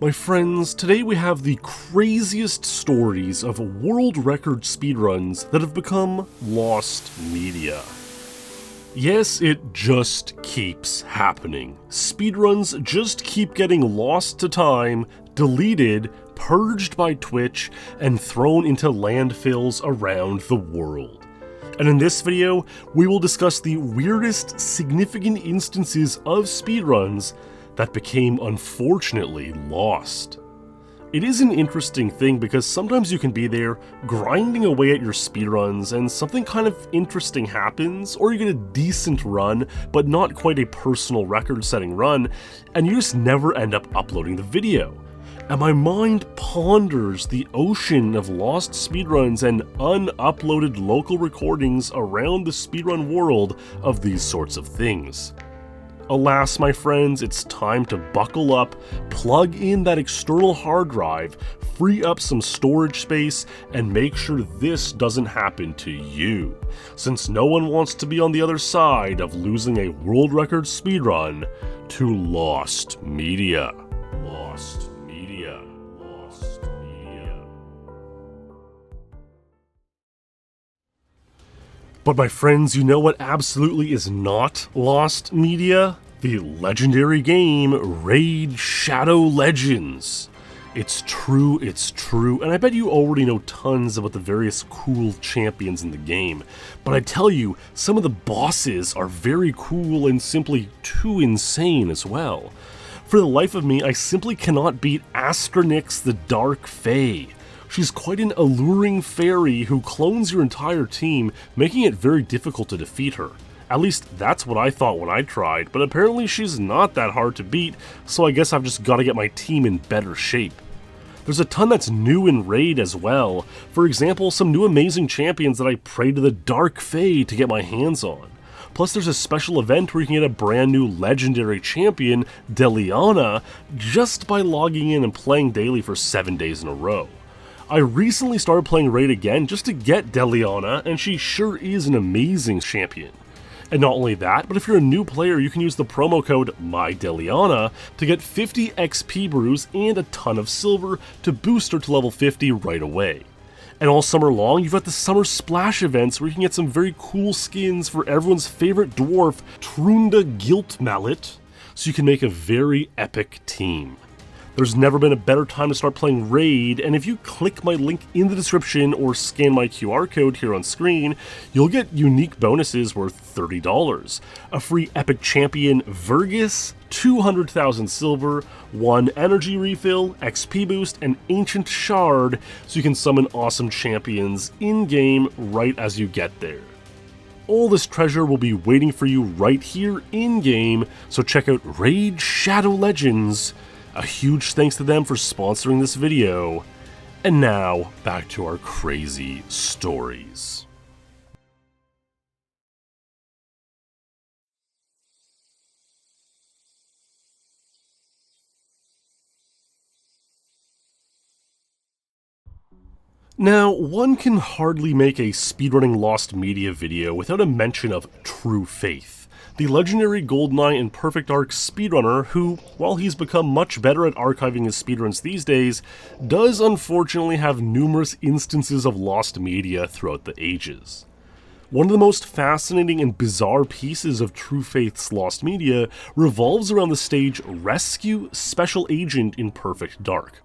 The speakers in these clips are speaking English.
My friends, today we have the craziest stories of world record speedruns that have become lost media. Yes, it just keeps happening. Speedruns just keep getting lost to time, deleted, purged by Twitch, and thrown into landfills around the world. And in this video, we will discuss the weirdest significant instances of speedruns that became unfortunately lost. It is an interesting thing because sometimes you can be there grinding away at your speedruns and something kind of interesting happens, or you get a decent run but not quite a personal record-setting run, and you just never end up uploading the video. And my mind ponders the ocean of lost speedruns and unuploaded local recordings around the speedrun world of these sorts of things. Alas, my friends, it's time to buckle up, plug in that external hard drive, free up some storage space, and make sure this doesn't happen to you, since no one wants to be on the other side of losing a world record speedrun to lost media. Lost media. Lost media. But my friends, you know what absolutely is not lost media? The legendary game Raid Shadow Legends. It's true, and I bet you already know tons about the various cool champions in the game, but I tell you, some of the bosses are very cool and simply too insane as well. For the life of me, I simply cannot beat Astronix the Dark Fae. She's quite an alluring fairy who clones your entire team, making it very difficult to defeat her. At least that's what I thought when I tried, but apparently she's not that hard to beat, so I guess I've just got to get my team in better shape. There's a ton that's new in Raid as well. For example, some new amazing champions that I prayed to the Dark Fae to get my hands on. Plus there's a special event where you can get a brand new legendary champion, Deliana, just by logging in and playing daily for 7 days in a row. I recently started playing Raid again just to get Deliana, and she sure is an amazing champion. And not only that, but if you're a new player, you can use the promo code MyDeliana to get 50 XP brews and a ton of silver to boost her to level 50 right away. And all summer long, you've got the Summer Splash events where you can get some very cool skins for everyone's favorite dwarf, Trunda Gilt Mallet, so you can make a very epic team. There's never been a better time to start playing Raid, and if you click my link in the description or scan my QR code here on screen, you'll get unique bonuses worth $30, a free epic champion Vergus, 200,000 silver, 1 energy refill, XP boost, and ancient shard, so you can summon awesome champions in-game right as you get there. All this treasure will be waiting for you right here in-game, so check out Raid Shadow Legends. A huge thanks to them for sponsoring this video. And now, back to our crazy stories. Now, one can hardly make a speedrunning lost media video without a mention of True Faith, the legendary GoldenEye and Perfect Arc speedrunner who, while he's become much better at archiving his speedruns these days, does unfortunately have numerous instances of lost media throughout the ages. One of the most fascinating and bizarre pieces of True Faith's lost media revolves around the stage Rescue Special Agent in Perfect Dark.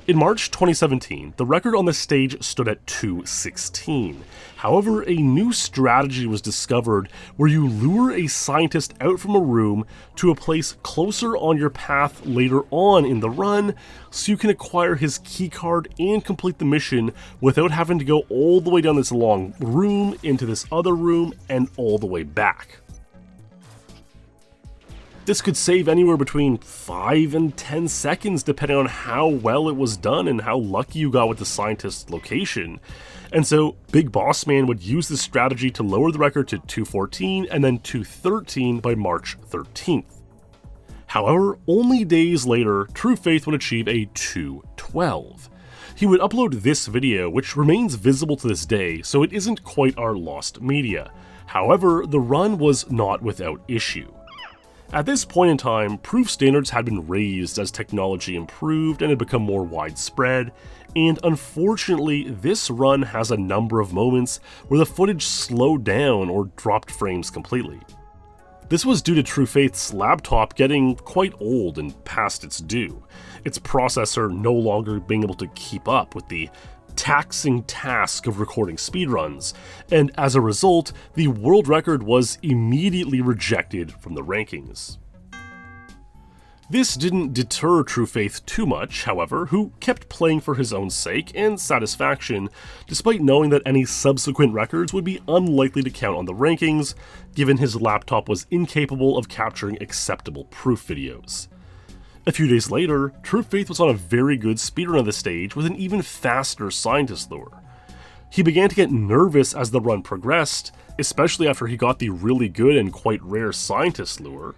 In March 2017, the record on the stage stood at 2:16. However, a new strategy was discovered where you lure a scientist out from a room to a place closer on your path later on in the run, so you can acquire his keycard and complete the mission without having to go all the way down this long room into this other room and all the way back. This could save anywhere between 5 and 10 seconds depending on how well it was done and how lucky you got with the scientist's location. And so Big Boss Man would use this strategy to lower the record to 2:14 and then 2:13 by March 13th. However, only days later, True Faith would achieve a 2:12. He would upload this video, which remains visible to this day, so it isn't quite our lost media. However, the run was not without issue. At this point in time, proof standards had been raised as technology improved and had become more widespread, and unfortunately, this run has a number of moments where the footage slowed down or dropped frames completely. This was due to TrueFaith's laptop getting quite old and past its due, its processor no longer being able to keep up with the taxing task of recording speedruns, and as a result, the world record was immediately rejected from the rankings. This didn't deter TrueFaith too much, however, who kept playing for his own sake and satisfaction, despite knowing that any subsequent records would be unlikely to count on the rankings, given his laptop was incapable of capturing acceptable proof videos. A few days later, TrueFaith was on a very good speedrun of the stage with an even faster scientist lure. He began to get nervous as the run progressed, especially after he got the really good and quite rare scientist lure,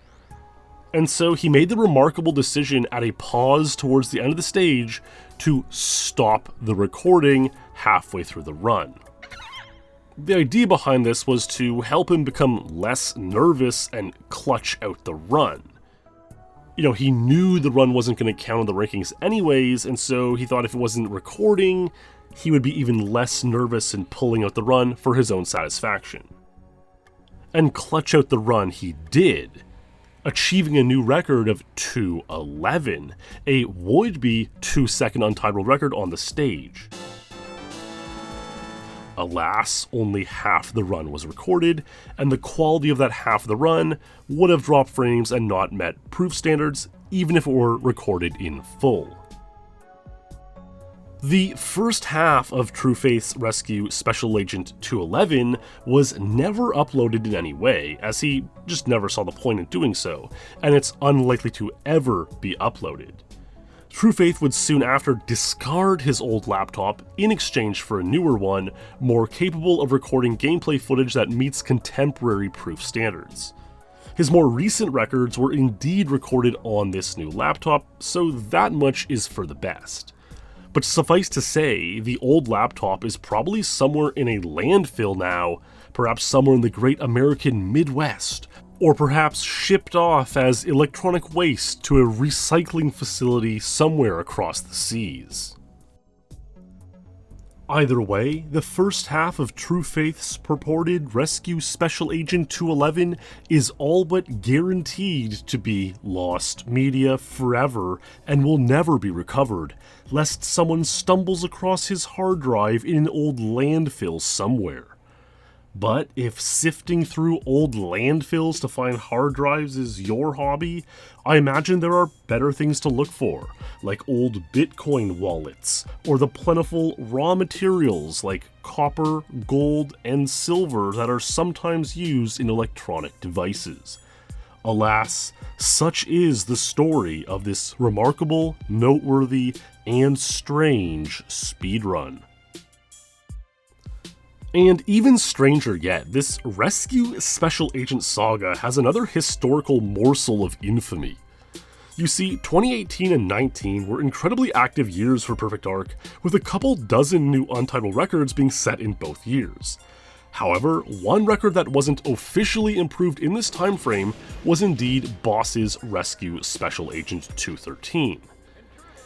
and so he made the remarkable decision at a pause towards the end of the stage to stop the recording halfway through the run. The idea behind this was to help him become less nervous and clutch out the run. He knew the run wasn't going to count on the rankings anyways, and so he thought if it wasn't recording, he would be even less nervous in pulling out the run for his own satisfaction. And clutch out the run he did, achieving a new record of 2:11, a would-be 2-second untied world record on the stage. Alas, only half the run was recorded, and the quality of that half of the run would have dropped frames and not met proof standards, even if it were recorded in full. The first half of TrueFaith's rescue Special Agent 211 was never uploaded in any way, as he just never saw the point in doing so, and it's unlikely to ever be uploaded. TrueFaith would soon after discard his old laptop in exchange for a newer one, more capable of recording gameplay footage that meets contemporary proof standards. His more recent records were indeed recorded on this new laptop, so that much is for the best. But suffice to say, the old laptop is probably somewhere in a landfill now, perhaps somewhere in the great American Midwest, or perhaps shipped off as electronic waste to a recycling facility somewhere across the seas. Either way, the first half of TrueFaith's purported Rescue Special Agent 211 is all but guaranteed to be lost media forever and will never be recovered, lest someone stumbles across his hard drive in an old landfill somewhere. But if sifting through old landfills to find hard drives is your hobby, I imagine there are better things to look for, like old Bitcoin wallets, or the plentiful raw materials like copper, gold, and silver that are sometimes used in electronic devices. Alas, such is the story of this remarkable, noteworthy, and strange speedrun. And even stranger yet, this Rescue Special Agent saga has another historical morsel of infamy. You see, 2018 and 19 were incredibly active years for Perfect Dark, with a couple dozen new untitled records being set in both years. However, one record that wasn't officially improved in this time frame was indeed Boss's Rescue Special Agent 213.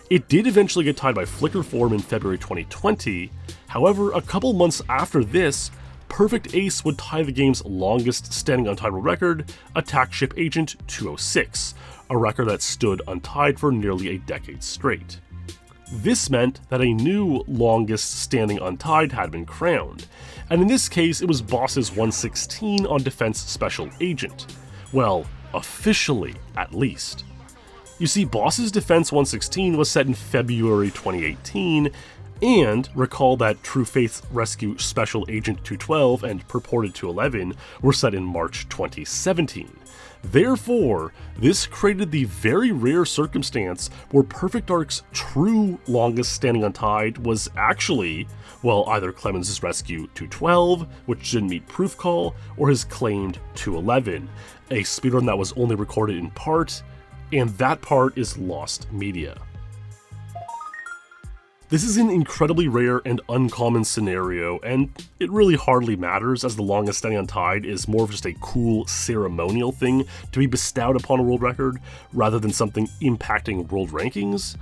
It did eventually get tied by Flickr Forum in February 2020, however, a couple months after this, Perfect Ace would tie the game's longest standing untitled record, Attack Ship Agent 206, a record that stood untied for nearly a decade straight. This meant that a new longest standing untied had been crowned, and in this case it was Boss's 116 on Defense Special Agent. Well, officially at least. You see, Boss's Defense 116 was set in February 2018, and recall that TrueFaith's Rescue Special Agent 212 and purported 211 were set in March 2017. Therefore, this created the very rare circumstance where Perfect Dark's true longest standing untied was actually, well, either Clemens' Rescue 212, which didn't meet proof call, or his claimed 211, a speedrun that was only recorded in part, and that part is lost media. This is an incredibly rare and uncommon scenario, and it really hardly matters, as the longest standing untied is more of just a cool ceremonial thing to be bestowed upon a world record, rather than something impacting world rankings.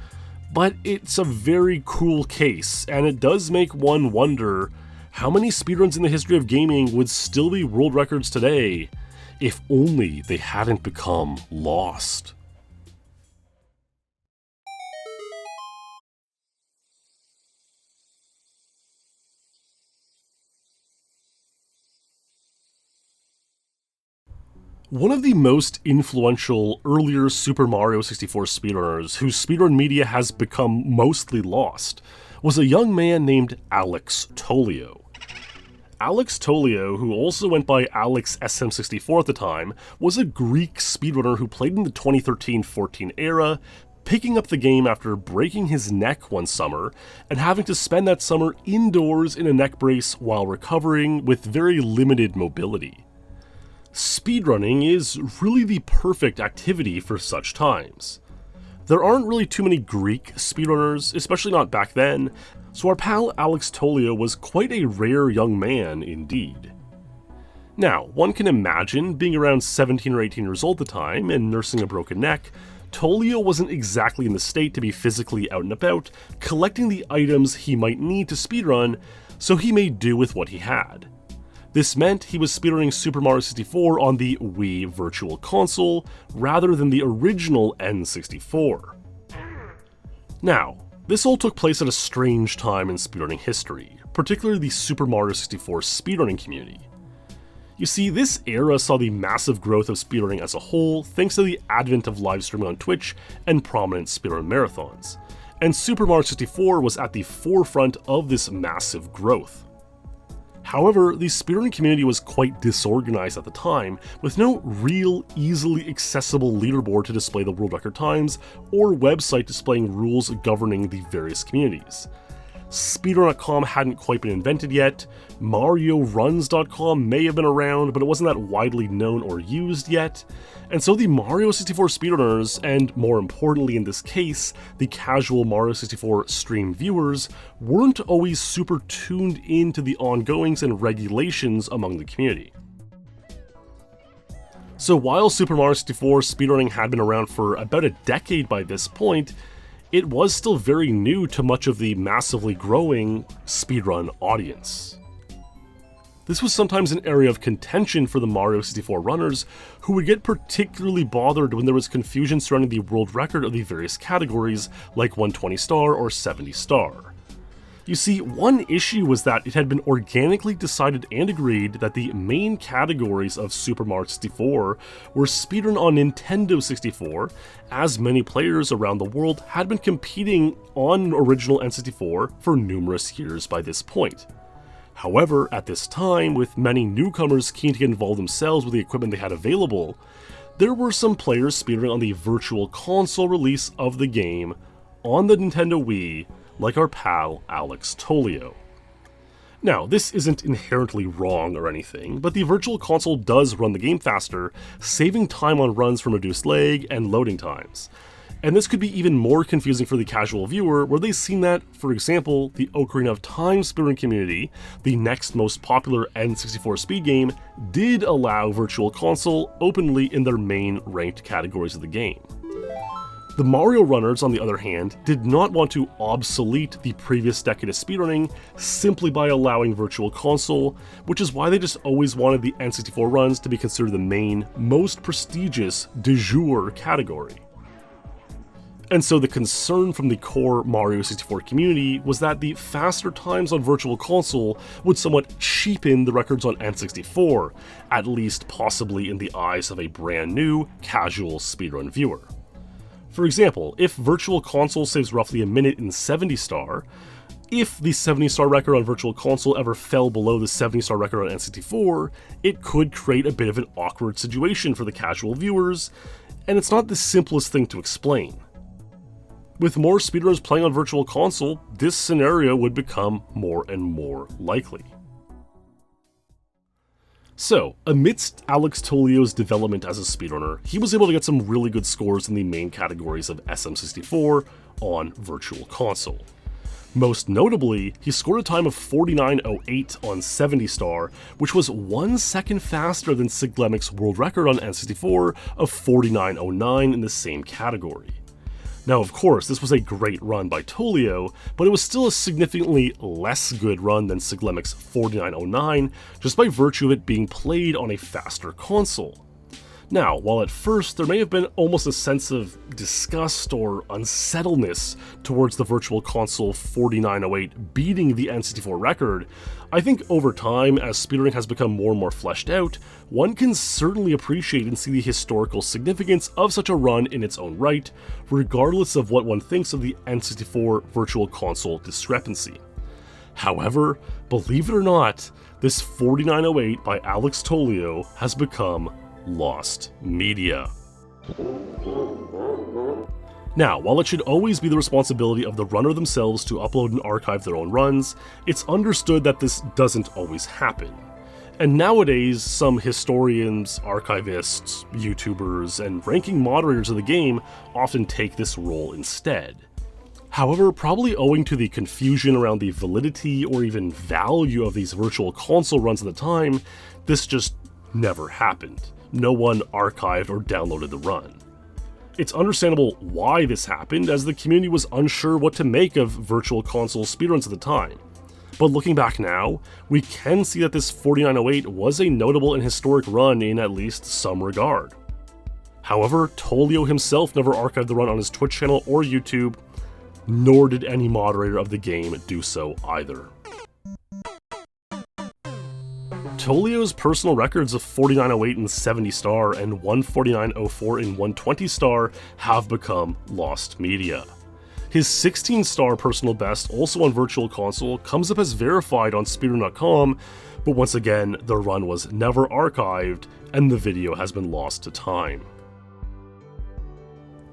But it's a very cool case, and it does make one wonder how many speedruns in the history of gaming would still be world records today, if only they hadn't become lost. One of the most influential earlier Super Mario 64 speedrunners, whose speedrun media has become mostly lost, was a young man named Alex Tolio. Alex Tolio, who also went by Alex SM64 at the time, was a Greek speedrunner who played in the 2013-14 era, picking up the game after breaking his neck one summer and having to spend that summer indoors in a neck brace while recovering with very limited mobility. Speedrunning is really the perfect activity for such times. There aren't really too many Greek speedrunners, especially not back then, so our pal Alex Tolio was quite a rare young man indeed. Now, one can imagine being around 17 or 18 years old at the time and nursing a broken neck. Tolio wasn't exactly in the state to be physically out and about, collecting the items he might need to speedrun, so he made do with what he had. This meant he was speedrunning Super Mario 64 on the Wii Virtual Console, rather than the original N64. Now, this all took place at a strange time in speedrunning history, particularly the Super Mario 64 speedrunning community. You see, this era saw the massive growth of speedrunning as a whole thanks to the advent of live streaming on Twitch and prominent speedrun marathons, and Super Mario 64 was at the forefront of this massive growth. However, the speedrunning community was quite disorganized at the time, with no real, easily accessible leaderboard to display the world record times, or website displaying rules governing the various communities. Speedrun.com hadn't quite been invented yet, MarioRuns.com may have been around, but it wasn't that widely known or used yet, and so the Mario 64 speedrunners, and more importantly in this case, the casual Mario 64 stream viewers, weren't always super tuned into the ongoings and regulations among the community. So while Super Mario 64 speedrunning had been around for about a decade by this point, it was still very new to much of the massively growing speedrun audience. This was sometimes an area of contention for the Mario 64 runners, who would get particularly bothered when there was confusion surrounding the world record of the various categories, like 120 star or 70 star. You see, one issue was that it had been organically decided and agreed that the main categories of Super Mario 64 were speedrun on Nintendo 64, as many players around the world had been competing on original N64 for numerous years by this point. However, at this time, with many newcomers keen to get involved themselves with the equipment they had available, there were some players speedrunning on the Virtual Console release of the game on the Nintendo Wii, like our pal Alex Tolio. Now, this isn't inherently wrong or anything, but the Virtual Console does run the game faster, saving time on runs from reduced lag and loading times. And this could be even more confusing for the casual viewer, where they've seen that, for example, the Ocarina of Time speedrun community, the next most popular N64 speed game, did allow Virtual Console openly in their main ranked categories of the game. The Mario runners, on the other hand, did not want to obsolete the previous decade of speedrunning simply by allowing Virtual Console, which is why they just always wanted the N64 runs to be considered the main, most prestigious de jure category. And so the concern from the core Mario 64 community was that the faster times on Virtual Console would somewhat cheapen the records on N64, at least possibly in the eyes of a brand new, casual speedrun viewer. For example, if Virtual Console saves roughly a minute in 70 star, if the 70 star record on Virtual Console ever fell below the 70 star record on N64, it could create a bit of an awkward situation for the casual viewers, and it's not the simplest thing to explain. With more speedrunners playing on Virtual Console, this scenario would become more and more likely. So, amidst Alex Tolio's development as a speedrunner, he was able to get some really good scores in the main categories of SM64 on Virtual Console. Most notably, he scored a time of 49.08 on 70 star, which was 1 second faster than Siglemic's world record on N64 of 49.09 in the same category. Now, of course, this was a great run by Tolio, but it was still a significantly less good run than Siglemic's 49.09, just by virtue of it being played on a faster console. Now, while at first there may have been almost a sense of disgust or unsettledness towards the Virtual Console 4908 beating the N64 record, I think over time, as speedrunning has become more and more fleshed out, one can certainly appreciate and see the historical significance of such a run in its own right, regardless of what one thinks of the N64 Virtual Console discrepancy. However, believe it or not, this 4908 by Alex Tolio has become lost media. Now, while it should always be the responsibility of the runner themselves to upload and archive their own runs, it's understood that this doesn't always happen. And nowadays, some historians, archivists, YouTubers, and ranking moderators of the game often take this role instead. However, probably owing to the confusion around the validity or even value of these Virtual Console runs at the time, this just never happened. No one archived or downloaded the run. It's understandable why this happened, as the community was unsure what to make of Virtual Console speedruns at the time. But looking back now, we can see that this 4908 was a notable and historic run in at least some regard. However, Tolio himself never archived the run on his Twitch channel or YouTube, nor did any moderator of the game do so either. Tolio's personal records of 49.08 in 70 star and 149.04 in 120 star have become lost media. His 16 star personal best, also on Virtual Console, comes up as verified on speedrun.com, but once again, the run was never archived and the video has been lost to time.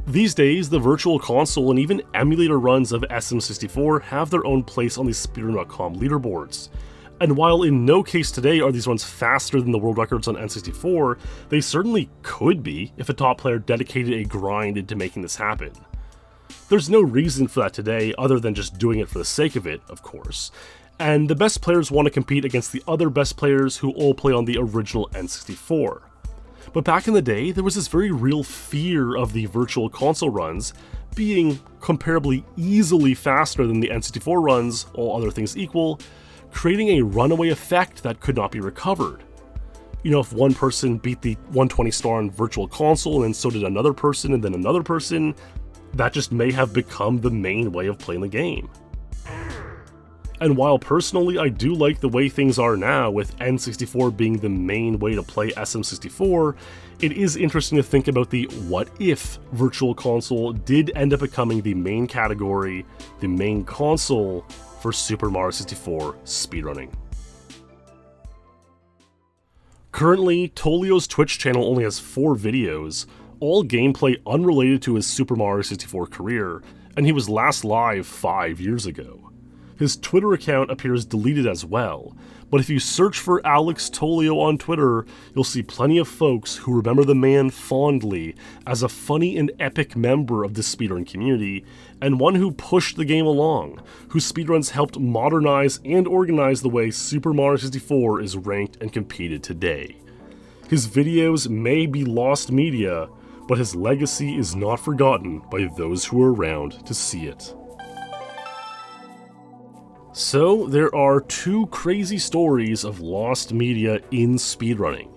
These days, the Virtual Console and even emulator runs of SM64 have their own place on the speedrun.com leaderboards. And while in no case today are these runs faster than the world records on N64, they certainly could be if a top player dedicated a grind into making this happen. There's no reason for that today other than just doing it for the sake of it, of course, and the best players want to compete against the other best players who all play on the original N64. But back in the day, there was this very real fear of the Virtual Console runs being comparably easily faster than the N64 runs, all other things equal, creating a runaway effect that could not be recovered. You know, if one person beat the 120 star on Virtual Console and then so did another person and then another person, that just may have become the main way of playing the game. And while personally I do like the way things are now, with N64 being the main way to play SM64, it is interesting to think about the what if Virtual Console did end up becoming the main category, the main console for Super Mario 64 speedrunning. Currently, Tolio's Twitch channel only has 4 videos, all gameplay unrelated to his Super Mario 64 career, and he was last live 5 years ago. His Twitter account appears deleted as well, but if you search for Alex Tolio on Twitter, you'll see plenty of folks who remember the man fondly as a funny and epic member of the speedrun community, and one who pushed the game along, whose speedruns helped modernize and organize the way Super Mario 64 is ranked and competed today. His videos may be lost media, but his legacy is not forgotten by those who are around to see it. So, there are 2 crazy stories of lost media in speedrunning.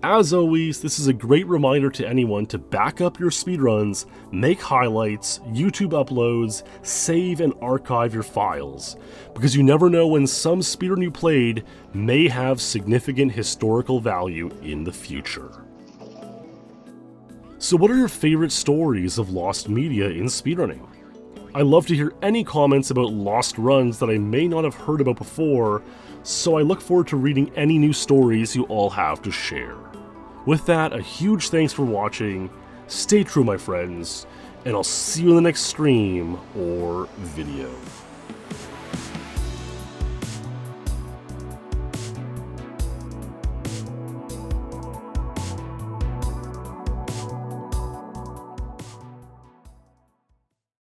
As always, this is a great reminder to anyone to back up your speedruns, make highlights, YouTube uploads, save and archive your files, because you never know when some speedrun you played may have significant historical value in the future. So what are your favorite stories of lost media in speedrunning? I love to hear any comments about lost runs that I may not have heard about before, so I look forward to reading any new stories you all have to share. With that, a huge thanks for watching, stay true my friends, and I'll see you in the next stream or video.